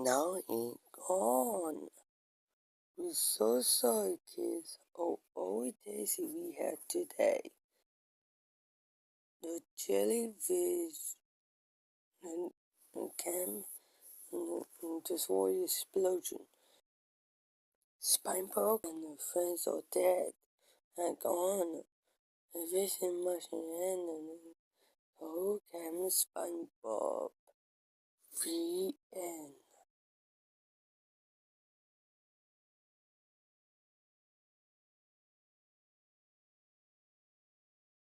Now he gone. We're so sorry, kids. Oh, Daisy we had today. The jellyfish and came and this war explosion. Spinebog and her friends are dead and gone. The fishing machine and the whole came SpongeBob.